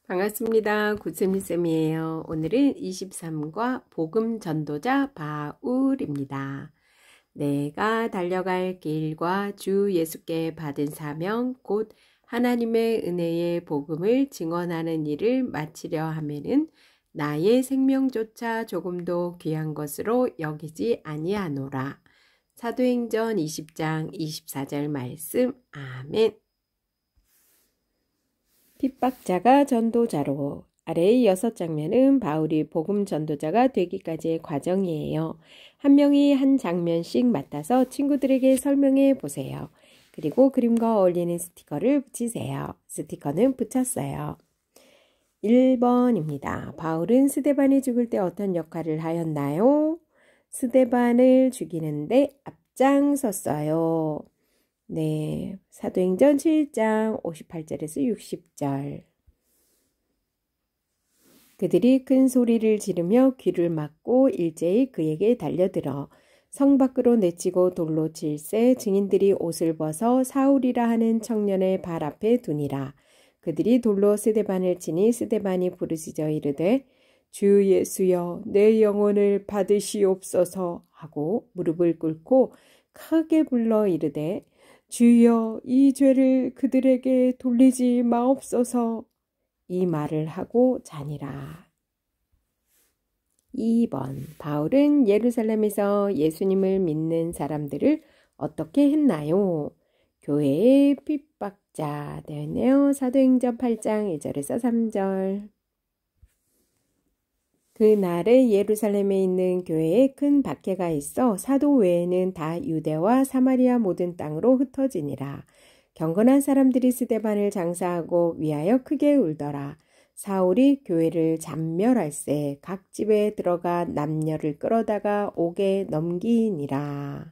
반갑습니다. 구스미쌤이에요. 오늘은 23과 복음 전도자 바울입니다. 내가 달려갈 길과 주 예수께 받은 사명 곧 하나님의 은혜의 복음을 증언하는 일을 마치려 하면은 나의 생명조차 조금도 귀한 것으로 여기지 아니하노라. 사도행전 20장 24절 말씀. 아멘. 핍박자가 전도자로. 아래의 6장면은 바울이 복음 전도자가 되기까지의 과정이에요. 한 명이 한 장면씩 맡아서 친구들에게 설명해 보세요. 그리고 그림과 어울리는 스티커를 붙이세요. 스티커는 붙였어요. 1번입니다. 바울은 스데반이 죽을 때 어떤 역할을 하였나요? 스데반을 죽이는데 앞장섰어요. 네, 사도행전 7장 58절에서 60절. 그들이 큰 소리를 지르며 귀를 막고 일제히 그에게 달려들어 성 밖으로 내치고 돌로 칠세 증인들이 옷을 벗어 사울이라 하는 청년의 발 앞에 두니라. 그들이 돌로 스데반을 치니 스데반이 부르짖어 이르되 주 예수여 내 영혼을 받으시옵소서 하고 무릎을 꿇고 크게 불러 이르되 주여 이 죄를 그들에게 돌리지 마옵소서. 이 말을 하고 자니라. 2번 바울은 예루살렘에서 예수님을 믿는 사람들을 어떻게 했나요? 교회의 핍박자 되었네요. 사도행전 8장 1절에서 3절. 그날에 예루살렘에 있는 교회에 큰 박해가 있어 사도 외에는 다 유대와 사마리아 모든 땅으로 흩어지니라. 경건한 사람들이 스데반을 장사하고 위하여 크게 울더라. 사울이 교회를 잔멸할세 각 집에 들어가 남녀를 끌어다가 옥에 넘기니라.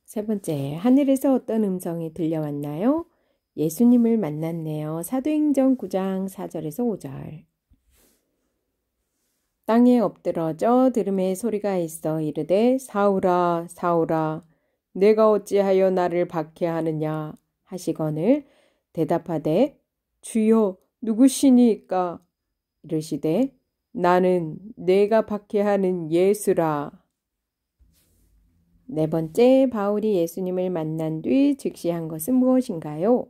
세 번째, 하늘에서 어떤 음성이 들려왔나요? 예수님을 만났네요. 사도행전 9장 4절에서 5절. 땅에 엎드러져 들음의 소리가 있어 이르되 사울아 사울아 내가 어찌하여 나를 박해하느냐 하시거늘 대답하되 주여 누구시니까 이르시되 나는 내가 박해하는 예수라. 네 번째, 바울이 예수님을 만난 뒤 즉시 한 것은 무엇인가요?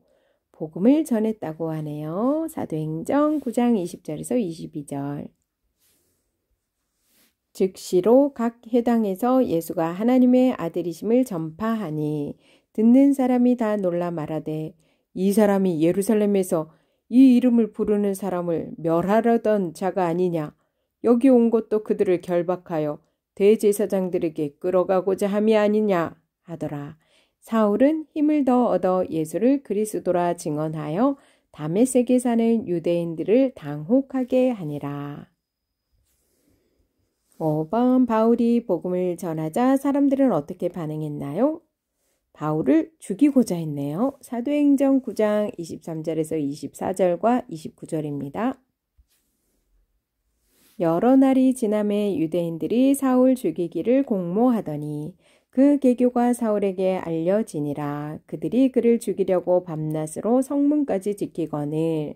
복음을 전했다고 하네요. 사도행전 9장 20절에서 22절. 즉시로 각 회당에서 예수가 하나님의 아들이심을 전파하니 듣는 사람이 다 놀라 말하되 이 사람이 예루살렘에서 이 이름을 부르는 사람을 멸하려던 자가 아니냐. 여기 온 것도 그들을 결박하여 대제사장들에게 끌어가고자 함이 아니냐 하더라. 사울은 힘을 더 얻어 예수를 그리스도라 증언하여 다메섹에 사는 유대인들을 당혹하게 하니라. 5번 바울이 복음을 전하자 사람들은 어떻게 반응했나요? 바울을 죽이고자 했네요. 사도행전 9장 23절에서 24절과 29절입니다. 여러 날이 지남에 유대인들이 사울 죽이기를 공모하더니 그 계교가 사울에게 알려지니라. 그들이 그를 죽이려고 밤낮으로 성문까지 지키거늘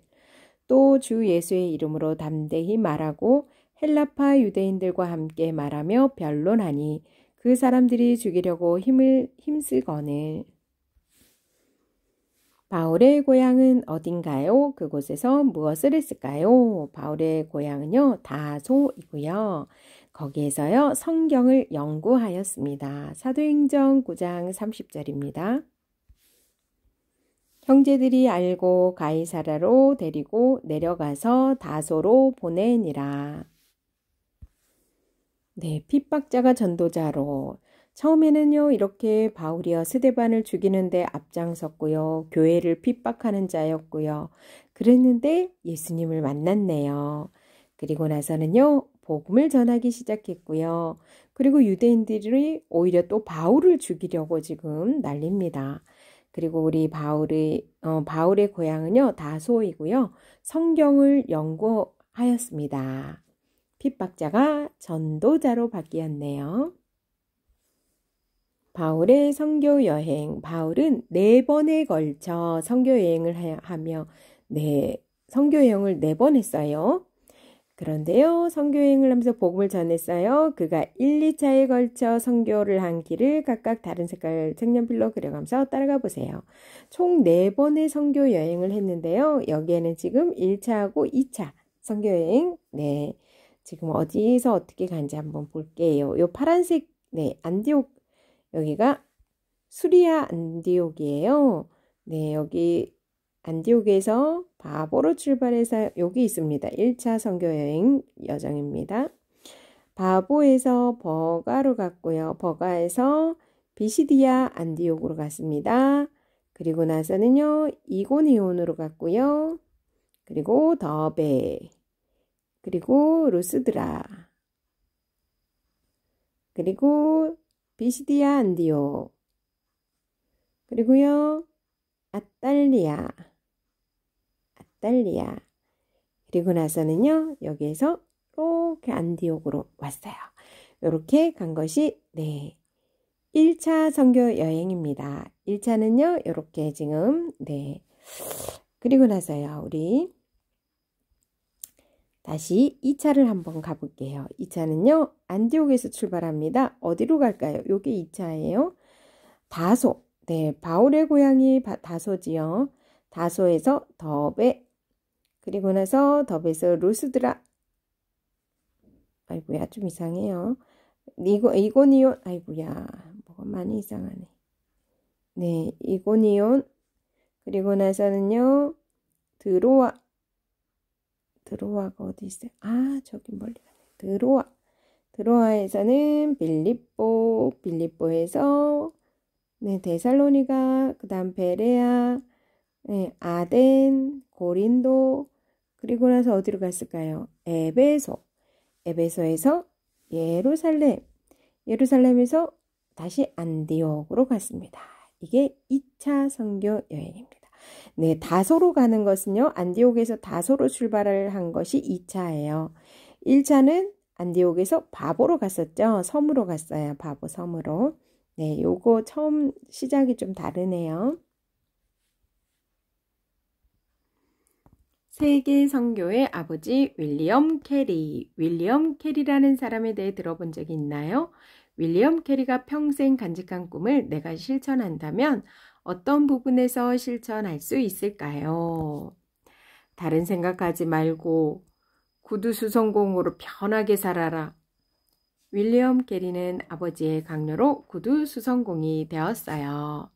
또 주 예수의 이름으로 담대히 말하고 헬라파 유대인들과 함께 말하며 변론하니 그 사람들이 죽이려고 힘쓰거늘. 바울의 고향은 어딘가요? 그곳에서 무엇을 했을까요? 바울의 고향은요, 다소이고요. 거기에서요, 성경을 연구하였습니다. 사도행전 9장 30절입니다. 형제들이 알고 가이사라로 데리고 내려가서 다소로 보내니라. 네, 핍박자가 전도자로. 처음에는요, 이렇게 바울이요, 스데반을 죽이는데 앞장섰고요, 교회를 핍박하는 자였고요. 그랬는데 예수님을 만났네요. 그리고 나서는요, 복음을 전하기 시작했고요. 그리고 유대인들이 오히려 또 바울을 죽이려고 지금 난립니다. 그리고 우리 바울의 고향은요, 다소이고요, 성경을 연구하였습니다. 핍박자가 전도자로 바뀌었네요. 바울의 선교 여행. 바울은 4번에 걸쳐 선교 여행을 하며 네, 선교여행을 4번 했어요. 그런데요, 선교여행을 하면서 복음을 전했어요. 그가 1, 2차에 걸쳐 선교를 한 길을 각각 다른 색깔 색연필로 그려가면서 따라가 보세요. 총 4번의 선교여행을 했는데요. 여기에는 지금 1차하고 2차 선교여행, 네, 지금 어디서 어떻게 간지 한번 볼게요. 요 파란색, 네, 안디옥, 여기가 수리아 안디옥이에요. 네, 여기 안디옥에서 바보로 출발해서 여기 있습니다. 1차 선교여행 여정입니다. 바보에서 버가로 갔고요. 버가에서 비시디아 안디옥으로 갔습니다. 그리고 나서는요, 이고니온으로 갔고요. 그리고 더베, 그리고 루스드라, 그리고 비시디아 안디옥, 그리고요, 아탈리아. 그리고 나서는요, 여기에서 이렇게 안디옥으로 왔어요. 이렇게 간 것이, 네, 1차 선교 여행입니다. 1차는요, 이렇게 지금, 네. 그리고 나서요, 우리 다시 2차를 한번 가볼게요. 2차는요, 안디옥에서 출발합니다. 어디로 갈까요? 요게 2차예요. 다소. 네, 바울의 고향이 다소지요. 다소에서 더베, 그리고 나서 더베에서 루스드라, 아이고야, 좀 이상해요. 이고니온, 아이고야, 뭐가 많이 이상하네. 네, 이고니온, 그리고 나서는요, 드로아가 어디 있어요? 아, 저기 멀리 가네. 드로아에서는 빌립보에서, 네, 데살로니가, 그 다음 베레아, 네, 아덴, 고린도, 그리고 나서 어디로 갔을까요? 에베소에서 예루살렘에서 다시 안디옥으로 갔습니다. 이게 2차 선교 여행입니다. 네, 다소로 가는 것은요, 안디옥에서 다소로 출발을 한 것이 2차예요. 1차는 안디옥에서 바보로 갔었죠. 섬으로 갔어요. 바보 섬으로. 네, 요거 처음 시작이 좀 다르네요. 세계 선교의 아버지 윌리엄 캐리. 윌리엄 캐리라는 사람에 대해 들어본 적이 있나요? 윌리엄 캐리가 평생 간직한 꿈을 내가 실천한다면 어떤 부분에서 실천할 수 있을까요? 다른 생각하지 말고 구두수성공으로 편하게 살아라. 윌리엄 캐리는 아버지의 강요로 구두수성공이 되었어요.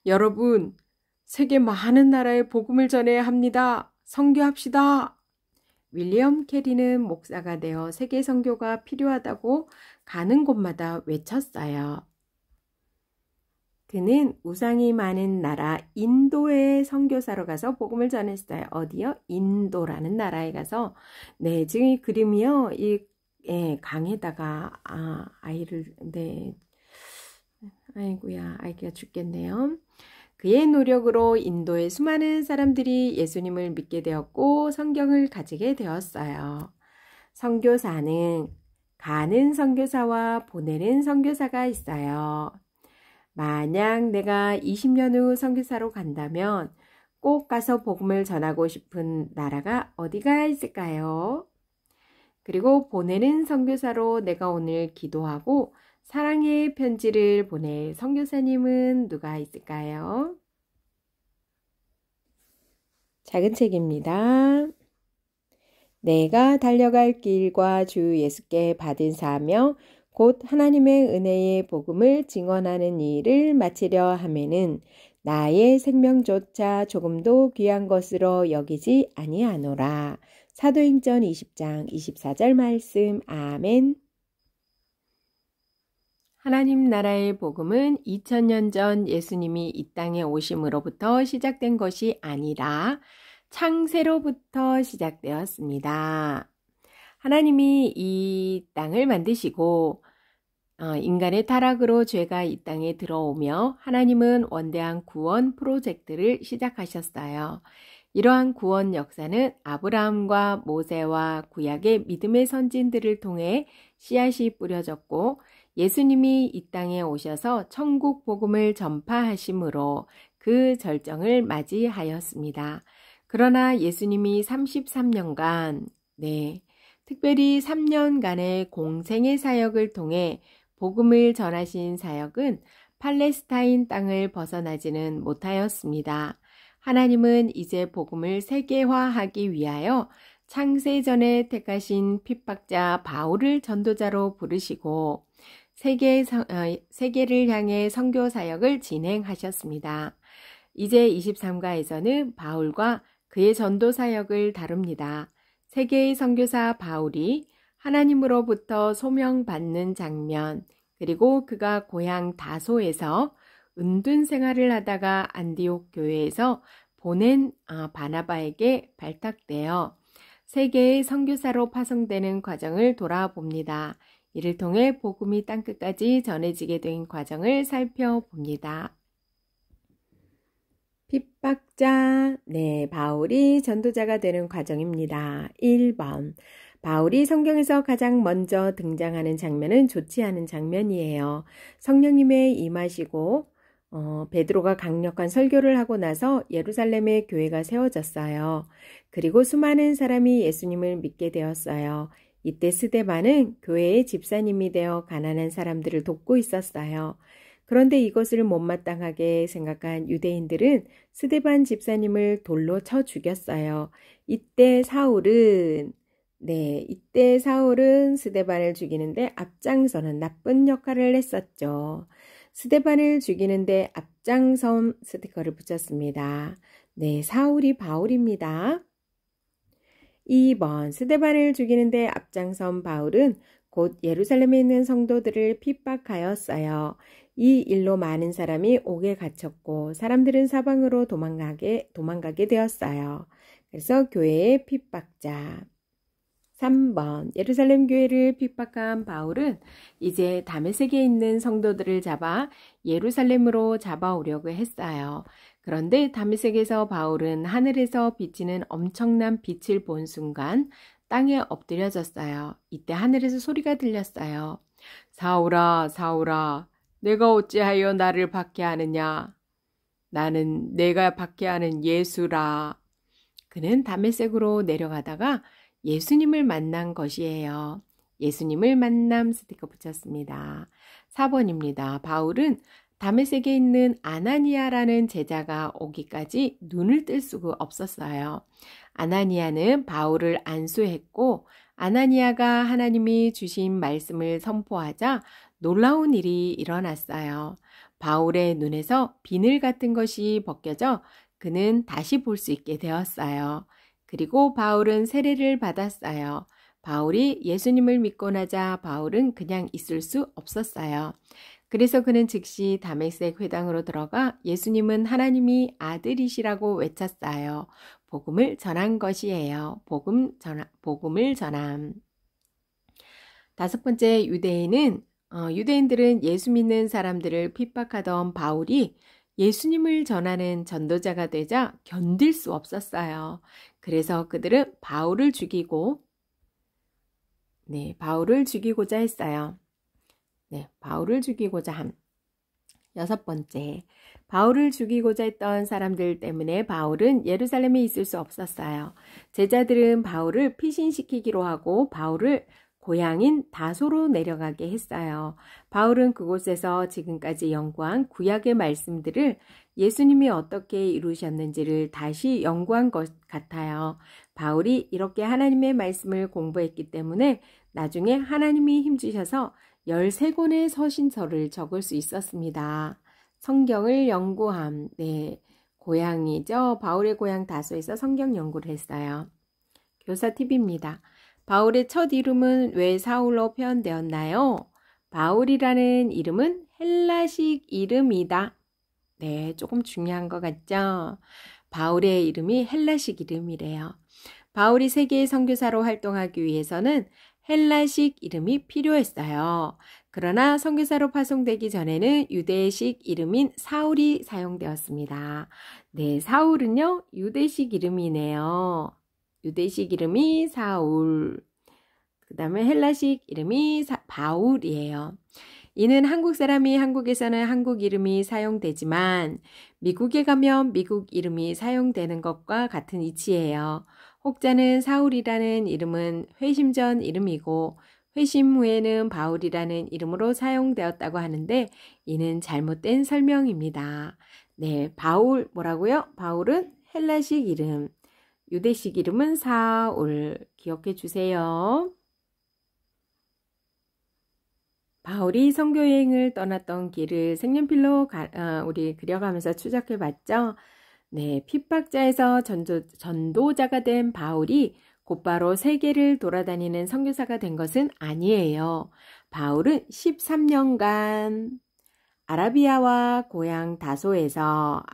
여러분, 세계 많은 나라에 복음을 전해야 합니다. 선교합시다. 윌리엄 캐리는 목사가 되어 세계 선교가 필요하다고 가는 곳마다 외쳤어요. 그는 우상이 많은 나라 인도의 선교사로 가서 복음을 전했어요. 어디요? 인도라는 나라에 가서. 네, 지금 이 그림이요. 강에다가 아이를, 네, 아이고야, 아이가 죽겠네요. 그의 노력으로 인도의 수많은 사람들이 예수님을 믿게 되었고 성경을 가지게 되었어요. 선교사는 가는 선교사와 보내는 선교사가 있어요. 만약 내가 20년 후 선교사로 간다면 꼭 가서 복음을 전하고 싶은 나라가 어디가 있을까요? 그리고 보내는 선교사로 내가 오늘 기도하고 사랑의 편지를 보낼 선교사님은 누가 있을까요? 작은 책입니다. 내가 달려갈 길과 주 예수께 받은 사명, 곧 하나님의 은혜의 복음을 증언하는 일을 마치려 하면은 나의 생명조차 조금도 귀한 것으로 여기지 아니하노라. 사도행전 20장 24절 말씀. 아멘. 하나님 나라의 복음은 2000년 전 예수님이 이 땅에 오심으로부터 시작된 것이 아니라 창세로부터 시작되었습니다. 하나님이 이 땅을 만드시고 인간의 타락으로 죄가 이 땅에 들어오며 하나님은 원대한 구원 프로젝트를 시작하셨어요. 이러한 구원 역사는 아브라함과 모세와 구약의 믿음의 선진들을 통해 씨앗이 뿌려졌고 예수님이 이 땅에 오셔서 천국 복음을 전파하심으로 그 절정을 맞이하였습니다. 그러나 예수님이 33년간, 특별히 3년간의 공생의 사역을 통해 복음을 전하신 사역은 팔레스타인 땅을 벗어나지는 못하였습니다. 하나님은 이제 복음을 세계화하기 위하여 창세전에 택하신 핍박자 바울을 전도자로 부르시고 세계를 향해 선교 사역을 진행하셨습니다. 이제 23가에서는 바울과 그의 전도 사역을 다룹니다. 세계의 선교사 바울이 하나님으로부터 소명받는 장면, 그리고 그가 고향 다소에서 은둔 생활을 하다가 안디옥 교회에서 보낸 바나바에게 발탁되어 세계의 선교사로 파송되는 과정을 돌아봅니다. 이를 통해 복음이 땅끝까지 전해지게 된 과정을 살펴봅니다. 핍박자, 바울이 전도자가 되는 과정입니다. 1번, 바울이 성경에서 가장 먼저 등장하는 장면은 좋지 않은 장면이에요. 성령님의 임하시고 베드로가 강력한 설교를 하고 나서 예루살렘에 교회가 세워졌어요. 그리고 수많은 사람이 예수님을 믿게 되었어요. 이때 스데반은 교회의 집사님이 되어 가난한 사람들을 돕고 있었어요. 그런데 이것을 못마땅하게 생각한 유대인들은 스데반 집사님을 돌로 쳐 죽였어요. 이때 사울은 스데반을 죽이는데 앞장서는 나쁜 역할을 했었죠. 스데반을 죽이는데 앞장섬 스티커를 붙였습니다. 사울이 바울입니다. 2번, 스데반을 죽이는데 앞장선 바울은 곧 예루살렘에 있는 성도들을 핍박하였어요. 이 일로 많은 사람이 옥에 갇혔고 사람들은 사방으로 도망가게 되었어요. 그래서 교회의 핍박자. 3번, 예루살렘 교회를 핍박한 바울은 이제 다메섹에 있는 성도들을 잡아 예루살렘으로 잡아오려고 했어요. 그런데 다메섹에서 바울은 하늘에서 비치는 엄청난 빛을 본 순간 땅에 엎드려졌어요. 이때 하늘에서 소리가 들렸어요. 사울아, 사울아, 내가 어찌하여 나를 박해하느냐? 나는 내가 박해하는 예수라. 그는 다메섹으로 내려가다가 예수님을 만난 것이에요. 예수님을 만남 스티커 붙였습니다. 4번입니다. 바울은 다메섹에 있는 아나니아라는 제자가 오기까지 눈을 뜰 수가 없었어요. 아나니아는 바울을 안수했고 아나니아가 하나님이 주신 말씀을 선포하자 놀라운 일이 일어났어요. 바울의 눈에서 비늘 같은 것이 벗겨져 그는 다시 볼 수 있게 되었어요. 그리고 바울은 세례를 받았어요. 바울이 예수님을 믿고 나자 바울은 그냥 있을 수 없었어요. 그래서 그는 즉시 다메섹 회당으로 들어가 예수님은 하나님이 아들이시라고 외쳤어요. 복음을 전한 것이에요. 복음을 전함. 5번째, 유대인들은 예수 믿는 사람들을 핍박하던 바울이 예수님을 전하는 전도자가 되자 견딜 수 없었어요. 그래서 그들은 바울을 죽이고자 했어요. 바울을 죽이고자 함. 6번째, 바울을 죽이고자 했던 사람들 때문에 바울은 예루살렘에 있을 수 없었어요. 제자들은 바울을 피신시키기로 하고 바울을 고향인 다소로 내려가게 했어요. 바울은 그곳에서 지금까지 연구한 구약의 말씀들을 예수님이 어떻게 이루셨는지를 다시 연구한 것 같아요. 바울이 이렇게 하나님의 말씀을 공부했기 때문에 나중에 하나님이 힘주셔서 13권의 서신서를 적을 수 있었습니다. 성경을 연구함. 고향이죠. 바울의 고향 다소에서 성경 연구를 했어요. 교사 팁입니다. 바울의 첫 이름은 왜 사울로 표현되었나요? 바울이라는 이름은 헬라식 이름이다. 조금 중요한 것 같죠? 바울의 이름이 헬라식 이름이래요. 바울이 세계의 선교사로 활동하기 위해서는 헬라식 이름이 필요했어요. 그러나 선교사로 파송되기 전에는 유대식 이름인 사울이 사용되었습니다. 사울은요, 유대식 이름이네요. 유대식 이름이 사울, 그 다음에 헬라식 이름이 바울이에요. 이는 한국 사람이 한국에서는 한국 이름이 사용되지만 미국에 가면 미국 이름이 사용되는 것과 같은 이치예요. 혹자는 사울이라는 이름은 회심 전 이름이고 회심 후에는 바울이라는 이름으로 사용되었다고 하는데 이는 잘못된 설명입니다. 네, 바울 뭐라고요? 바울은 헬라식 이름, 유대식 이름은 사울. 기억해 주세요. 바울이 선교여행을 떠났던 길을 색연필로 우리 그려가면서 추적해 봤죠. 네, 핍박자에서 전도자가 된 바울이 곧바로 세계를 돌아다니는 선교사가 된 것은 아니에요. 바울은 13년간 아라비아와 고향 다소에서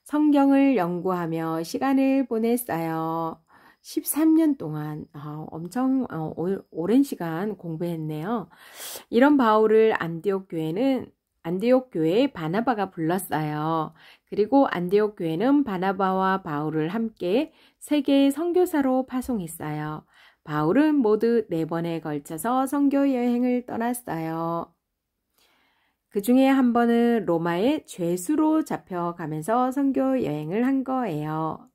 성경을 연구하며 시간을 보냈어요. 13년 동안 엄청 오랜 시간 공부했네요. 이런 바울을 안디옥 교회에 바나바가 불렀어요. 그리고 안디옥 교회는 바나바와 바울을 함께 세계 선교사로 파송했어요. 바울은 모두 4번에 걸쳐서 선교 여행을 떠났어요. 그 중에 한 번은 로마의 죄수로 잡혀가면서 선교 여행을 한 거예요.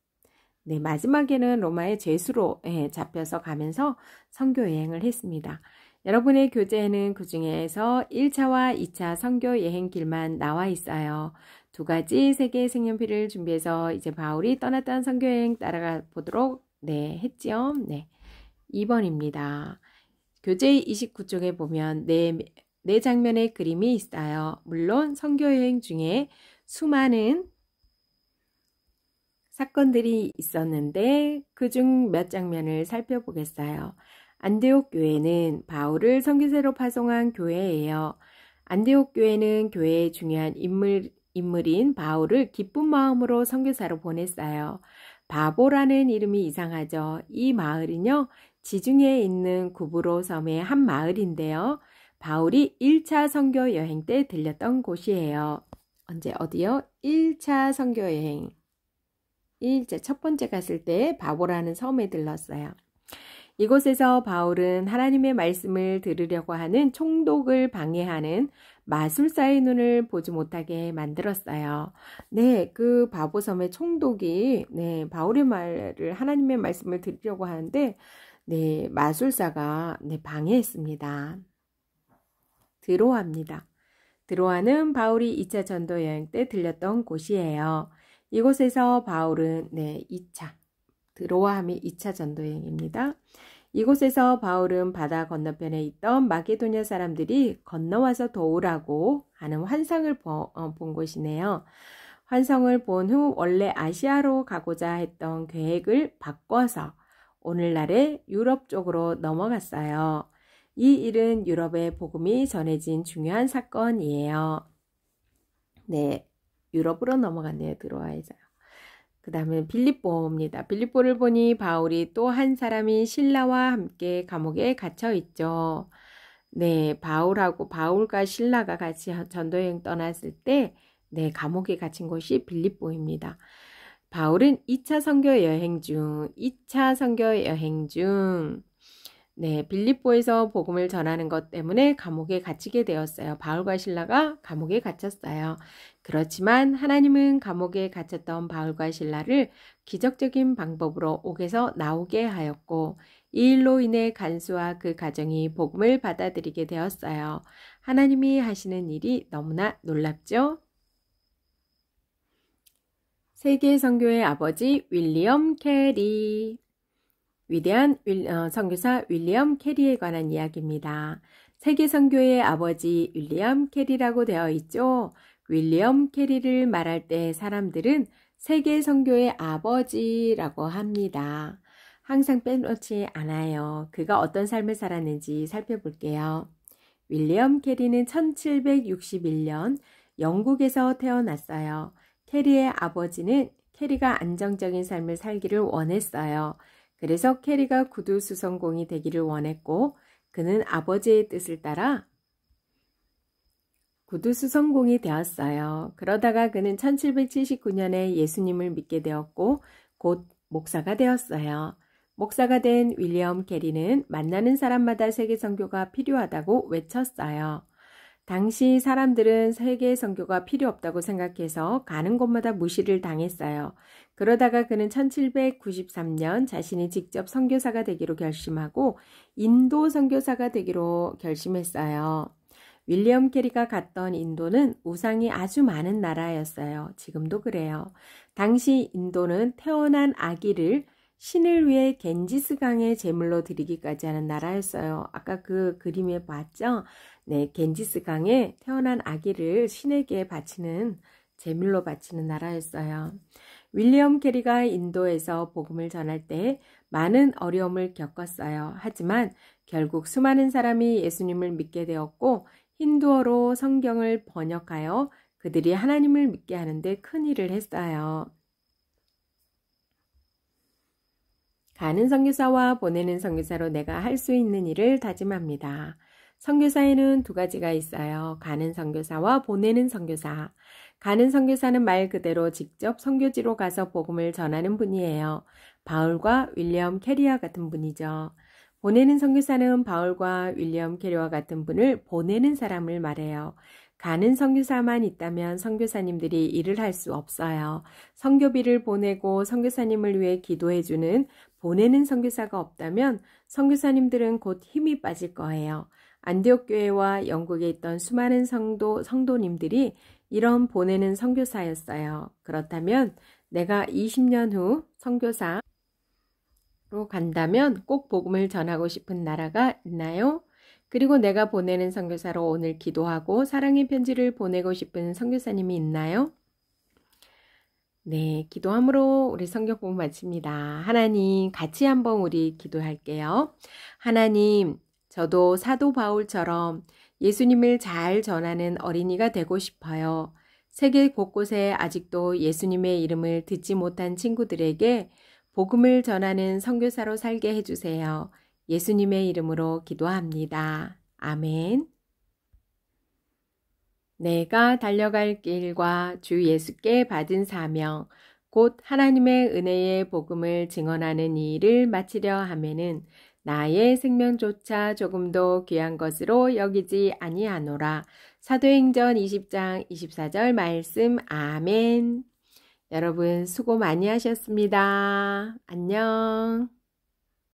네, 마지막에는 로마의 죄수로 잡혀서 가면서 선교 여행을 했습니다. 여러분의 교재에는 그 중에서 1차와 2차 선교 여행 길만 나와 있어요. 2가지 세계 색연필을 준비해서 이제 바울이 떠났던 선교 여행 따라가 보도록 했죠. 네, 2번입니다. 교재 29쪽에 보면 네 장면의 그림이 있어요. 물론 선교 여행 중에 수많은 사건들이 있었는데 그중 몇 장면을 살펴보겠어요. 안디옥 교회는 바울을 선교사로 파송한 교회예요. 안디옥 교회는 교회의 중요한 인물인 바울을 기쁜 마음으로 선교사로 보냈어요. 바보라는 이름이 이상하죠. 이 마을은요, 지중해에 있는 구브로 섬의 한 마을인데요. 바울이 1차 선교 여행 때 들렸던 곳이에요. 어디요? 1차 선교 여행. 첫 번째 갔을 때 바보라는 섬에 들렀어요. 이곳에서 바울은 하나님의 말씀을 들으려고 하는 총독을 방해하는 마술사의 눈을 보지 못하게 만들었어요. 네, 그 바보섬의 총독이 바울의 하나님의 말씀을 들으려고 하는데 마술사가 방해했습니다. 드로아는 바울이 2차 전도 여행 때 들렸던 곳이에요. 이곳에서 바울은 드로아함이 2차 전도여행입니다. 이곳에서 바울은 바다 건너편에 있던 마게도냐 사람들이 건너와서 도우라고 하는 환상을 본 곳이네요. 환상을 본 후 원래 아시아로 가고자 했던 계획을 바꿔서 오늘날의 유럽 쪽으로 넘어갔어요. 이 일은 유럽의 복음이 전해진 중요한 사건이에요. 네, 유럽으로 넘어갔네요. 드로아에서요. 그 다음에 빌립보입니다. 빌립보를 보니 바울이 또 한 사람인 실라와 함께 감옥에 갇혀 있죠. 네, 바울과 실라가 같이 전도여행 떠났을 때 감옥에 갇힌 곳이 빌립보입니다. 바울은 2차 선교 여행 중 빌립보에서 복음을 전하는 것 때문에 감옥에 갇히게 되었어요. 바울과 실라가 감옥에 갇혔어요. 그렇지만 하나님은 감옥에 갇혔던 바울과 실라를 기적적인 방법으로 옥에서 나오게 하였고 이 일로 인해 간수와 그 가정이 복음을 받아들이게 되었어요. 하나님이 하시는 일이 너무나 놀랍죠? 세계 선교의 아버지 윌리엄 캐리. 위대한 선교사 윌리엄 캐리에 관한 이야기입니다. 세계 선교의 아버지 윌리엄 캐리라고 되어 있죠. 윌리엄 캐리를 말할 때 사람들은 세계 선교의 아버지라고 합니다. 항상 빼놓지 않아요. 그가 어떤 삶을 살았는지 살펴볼게요. 윌리엄 캐리는 1761년 영국에서 태어났어요. 캐리의 아버지는 캐리가 안정적인 삶을 살기를 원했어요. 그래서 캐리가 구두 수성공이 되기를 원했고 그는 아버지의 뜻을 따라 구두 수성공이 되었어요. 그러다가 그는 1779년에 예수님을 믿게 되었고 곧 목사가 되었어요. 목사가 된 윌리엄 캐리는 만나는 사람마다 세계 선교가 필요하다고 외쳤어요. 당시 사람들은 세계 선교가 필요 없다고 생각해서 가는 곳마다 무시를 당했어요. 그러다가 그는 1793년 자신이 직접 선교사가 되기로 결심하고 인도 선교사가 되기로 결심했어요. 윌리엄 캐리가 갔던 인도는 우상이 아주 많은 나라였어요. 지금도 그래요. 당시 인도는 태어난 아기를 신을 위해 겐지스 강에 제물로 드리기까지 하는 나라였어요. 아까 그 그림에 봤죠? 네, 겐지스 강에 태어난 아기를 신에게 바치는 제물로 바치는 나라였어요. 윌리엄 캐리가 인도에서 복음을 전할 때 많은 어려움을 겪었어요. 하지만 결국 수많은 사람이 예수님을 믿게 되었고 힌두어로 성경을 번역하여 그들이 하나님을 믿게 하는데 큰 일을 했어요. 가는 선교사와 보내는 선교사로 내가 할 수 있는 일을 다짐합니다. 선교사에는 두 가지가 있어요. 가는 선교사와 보내는 선교사. 가는 선교사는 말 그대로 직접 선교지로 가서 복음을 전하는 분이에요. 바울과 윌리엄 캐리와 같은 분이죠. 보내는 선교사는 바울과 윌리엄 캐리와 같은 분을 보내는 사람을 말해요. 가는 선교사만 있다면 선교사님들이 일을 할 수 없어요. 선교비를 보내고 선교사님을 위해 기도해주는 보내는 선교사가 없다면 선교사님들은 곧 힘이 빠질 거예요. 안디옥 교회와 영국에 있던 수많은 성도님들이 이런 보내는 선교사였어요. 그렇다면 내가 20년 후 선교사로 간다면 꼭 복음을 전하고 싶은 나라가 있나요? 그리고 내가 보내는 선교사로 오늘 기도하고 사랑의 편지를 보내고 싶은 선교사님이 있나요? 네, 기도함으로 우리 성경 공부 마칩니다. 하나님, 같이 한번 우리 기도할게요. 하나님, 저도 사도 바울처럼 예수님을 잘 전하는 어린이가 되고 싶어요. 세계 곳곳에 아직도 예수님의 이름을 듣지 못한 친구들에게 복음을 전하는 선교사로 살게 해주세요. 예수님의 이름으로 기도합니다. 아멘. 내가 달려갈 길과 주 예수께 받은 사명, 곧 하나님의 은혜의 복음을 증언하는 이 일을 마치려 하면은 나의 생명조차 조금도 귀한 것으로 여기지 아니하노라. 사도행전 20장 24절 말씀. 아멘. 여러분 수고 많이 하셨습니다. 안녕.